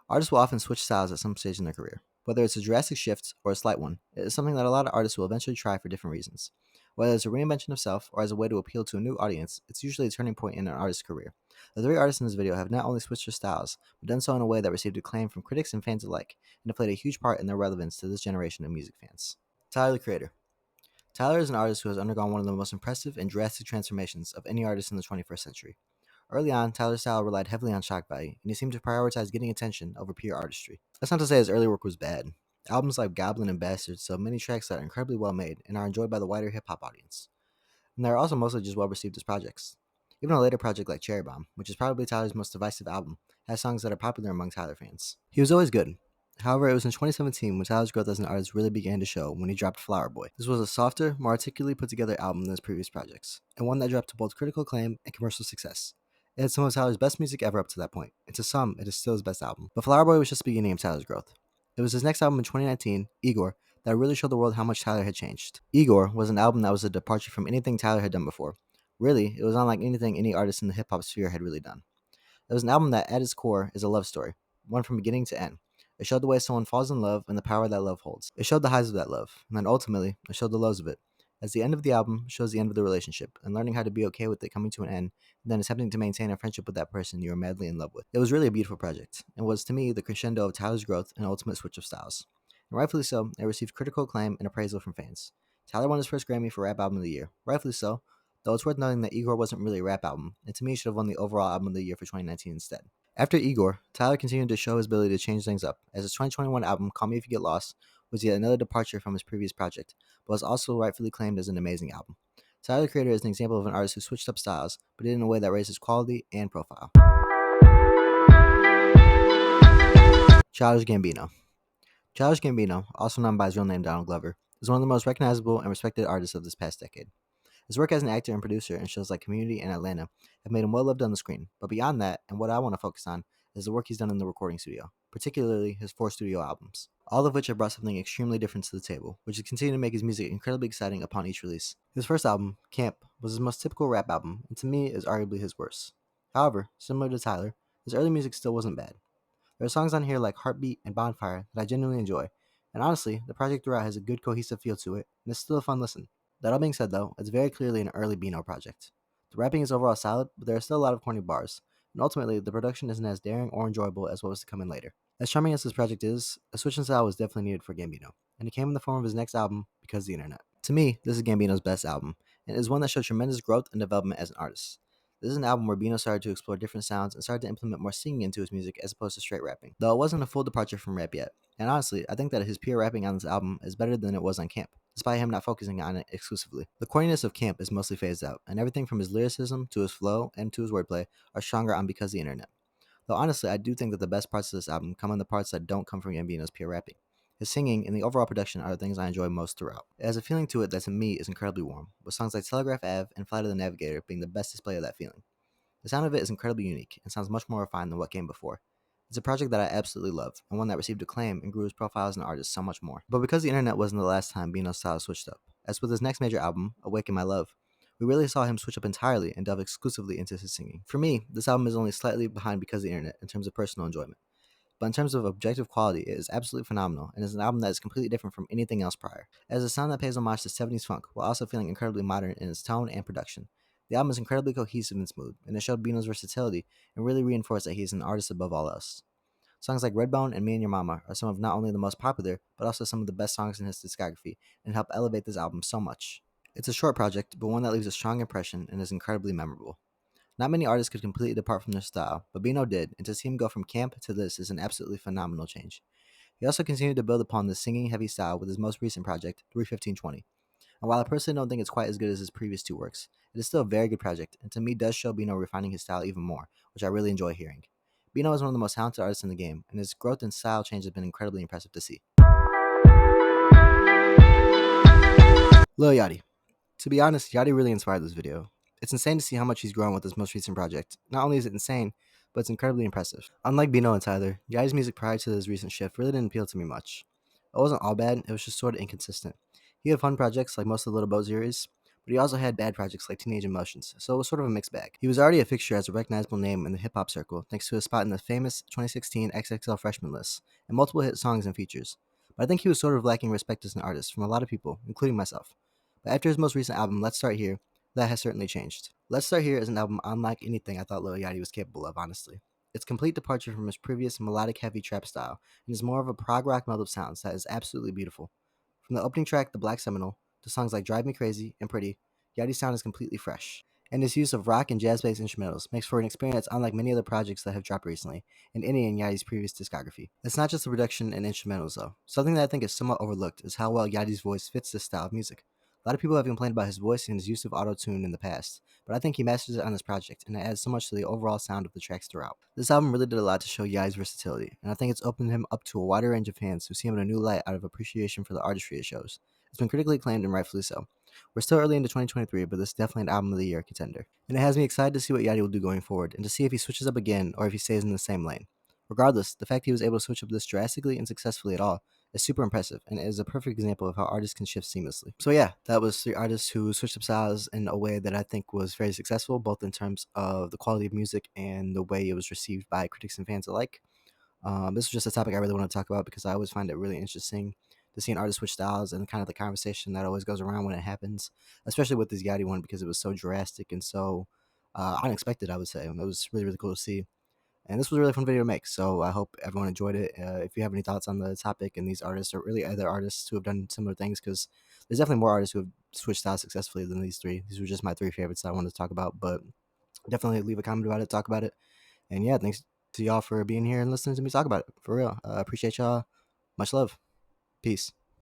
Artists will often switch styles at some stage in their career. Whether it's a drastic shift or a slight one, it is something that a lot of artists will eventually try for different reasons. Whether it's a reinvention of self or as a way to appeal to a new audience, it's usually a turning point in an artist's career. The three artists in this video have not only switched their styles, but done so in a way that received acclaim from critics and fans alike, and have played a huge part in their relevance to this generation of music fans. Tyler, the Creator. Tyler is an artist who has undergone one of the most impressive and drastic transformations of any artist in the 21st century. Early on, Tyler's style relied heavily on shock value, and he seemed to prioritize getting attention over pure artistry. That's not to say his early work was bad. Albums like Goblin and Bastard sell many tracks that are incredibly well made and are enjoyed by the wider hip hop audience. And they're also mostly just well received as projects. Even a later project like Cherry Bomb, which is probably Tyler's most divisive album, has songs that are popular among Tyler fans. He was always good. However, it was in 2017 when Tyler's growth as an artist really began to show when he dropped Flower Boy. This was a softer, more articulately put together album than his previous projects, and one that dropped to both critical acclaim and commercial success. It had some of Tyler's best music ever up to that point, and to some, it is still his best album. But Flower Boy was just the beginning of Tyler's growth. It was his next album in 2019, Igor, that really showed the world how much Tyler had changed. Igor was an album that was a departure from anything Tyler had done before. Really, it was unlike anything any artist in the hip hop sphere had really done. It was an album that, at its core, is a love story, one from beginning to end. It showed the way someone falls in love and the power that love holds. It showed the highs of that love, and then ultimately, it showed the lows of it. As the end of the album shows the end of the relationship, and learning how to be okay with it coming to an end, and then attempting to maintain a friendship with that person you are madly in love with. It was really a beautiful project, and was to me the crescendo of Tyler's growth and ultimate switch of styles. And rightfully so, it received critical acclaim and appraisal from fans. Tyler won his first Grammy for Rap Album of the Year, rightfully so, though it's worth noting that Igor wasn't really a rap album, and to me should have won the overall Album of the Year for 2019 instead. After Igor, Tyler continued to show his ability to change things up, as his 2021 album, Call Me If You Get Lost, was yet another departure from his previous project, but was also rightfully claimed as an amazing album. Tyler, the Creator, is an example of an artist who switched up styles, but did it in a way that raised his quality and profile. Childish Gambino. Childish Gambino, also known by his real name Donald Glover, is one of the most recognizable and respected artists of this past decade. His work as an actor and producer in shows like Community and Atlanta have made him well loved on the screen, but beyond that, and what I want to focus on, is the work he's done in the recording studio, particularly his 4 studio albums, all of which have brought something extremely different to the table, which has continued to make his music incredibly exciting upon each release. His first album, Camp, was his most typical rap album, and to me is arguably his worst. However, similar to Tyler, his early music still wasn't bad. There are songs on here like Heartbeat and Bonfire that I genuinely enjoy, and honestly, the project throughout has a good cohesive feel to it, and it's still a fun listen. That all being said though, it's very clearly an early Bino project. The rapping is overall solid, but there are still a lot of corny bars, and ultimately, the production isn't as daring or enjoyable as what was to come in later. As charming as this project is, a switch in style was definitely needed for Gambino, and it came in the form of his next album, Because of the Internet. To me, this is Gambino's best album, and it is one that showed tremendous growth and development as an artist. This is an album where Bino started to explore different sounds and started to implement more singing into his music as opposed to straight rapping, though it wasn't a full departure from rap yet. And honestly, I think that his pure rapping on this album is better than it was on Camp, despite him not focusing on it exclusively. The corniness of Camp is mostly phased out, and everything from his lyricism to his flow and to his wordplay are stronger on Because of the Internet. Though honestly, I do think that the best parts of this album come in the parts that don't come from Gambino's pure rapping. His singing and the overall production are the things I enjoy most throughout. It has a feeling to it that to me is incredibly warm, with songs like Telegraph Ave and Flight of the Navigator being the best display of that feeling. The sound of it is incredibly unique and sounds much more refined than what came before. It's a project that I absolutely love, and one that received acclaim and grew his profile as an artist so much more. But Because the Internet wasn't the last time Bino's style switched up. As with his next major album, Awaken My Love, we really saw him switch up entirely and delve exclusively into his singing. For me, this album is only slightly behind Because of the Internet in terms of personal enjoyment. But in terms of objective quality, it is absolutely phenomenal, and is an album that is completely different from anything else prior. It has a sound that pays homage to 70s funk, while also feeling incredibly modern in its tone and production. The album is incredibly cohesive and smooth, and it showed Bino's versatility and really reinforced that he is an artist above all else. Songs like Redbone and Me and Your Mama are some of not only the most popular, but also some of the best songs in his discography, and help elevate this album so much. It's a short project, but one that leaves a strong impression and is incredibly memorable. Not many artists could completely depart from their style, but Bino did, and to see him go from Camp to this is an absolutely phenomenal change. He also continued to build upon this singing-heavy style with his most recent project, 31520. And while I personally don't think it's quite as good as his previous 2 works, it is still a very good project, and to me does show Bino refining his style even more, which I really enjoy hearing. Bino is one of the most talented artists in the game, and his growth and style change has been incredibly impressive to see. Lil Yachty. To be honest, Yachty really inspired this video. It's insane to see how much he's grown with his most recent project. Not only is it insane, but it's incredibly impressive. Unlike Bino and Tyler, Yachty's music prior to his recent shift really didn't appeal to me much. It wasn't all bad, it was just sort of inconsistent. He had fun projects like most of the Little Boat series, but he also had bad projects like Teenage Emotions, so it was sort of a mixed bag. He was already a fixture as a recognizable name in the hip hop circle, thanks to his spot in the famous 2016 XXL freshman list, and multiple hit songs and features. But I think he was sort of lacking respect as an artist from a lot of people, including myself. But after his most recent album, Let's Start Here, that has certainly changed. Let's Start Here is an album unlike anything I thought Lil Yachty was capable of, honestly. It's a complete departure from his previous melodic heavy trap style, and is more of a prog rock meld of sounds that is absolutely beautiful. From the opening track, The Black Seminole, to songs like Drive Me Crazy and Pretty, Yachty's sound is completely fresh. And his use of rock and jazz-based instrumentals makes for an experience unlike many other projects that have dropped recently, and any in Yachty's previous discography. It's not just the production and instrumentals though. Something that I think is somewhat overlooked is how well Yachty's voice fits this style of music. A lot of people have complained about his voice and his use of auto-tune in the past, but I think he masters it on this project, and it adds so much to the overall sound of the tracks throughout. This album really did a lot to show Yachty's versatility, and I think it's opened him up to a wider range of fans who see him in a new light out of appreciation for the artistry it shows. It's been critically acclaimed and rightfully so. We're still early into 2023, but this is definitely an album of the year contender. And it has me excited to see what Yachty will do going forward, and to see if he switches up again or if he stays in the same lane. Regardless, the fact he was able to switch up this drastically and successfully at all is super impressive, and it is a perfect example of how artists can shift seamlessly. So yeah, that was three artists who switched up styles in a way that I think was very successful, both in terms of the quality of music and the way it was received by critics and fans alike. This is just a topic I really want to talk about because I always find it really interesting to see an artist switch styles and kind of the conversation that always goes around when it happens, especially with this Yachty one because it was so drastic and so unexpected, I would say. It was really, really cool to see. And this was a really fun video to make, so I hope everyone enjoyed it. If you have any thoughts on the topic and these artists, or really other artists who have done similar things, because there's definitely more artists who have switched styles successfully than these three. These were just my three favorites that I wanted to talk about, but definitely leave a comment about it, talk about it. And yeah, thanks to y'all for being here and listening to me talk about it. For real. Appreciate y'all. Much love. Peace.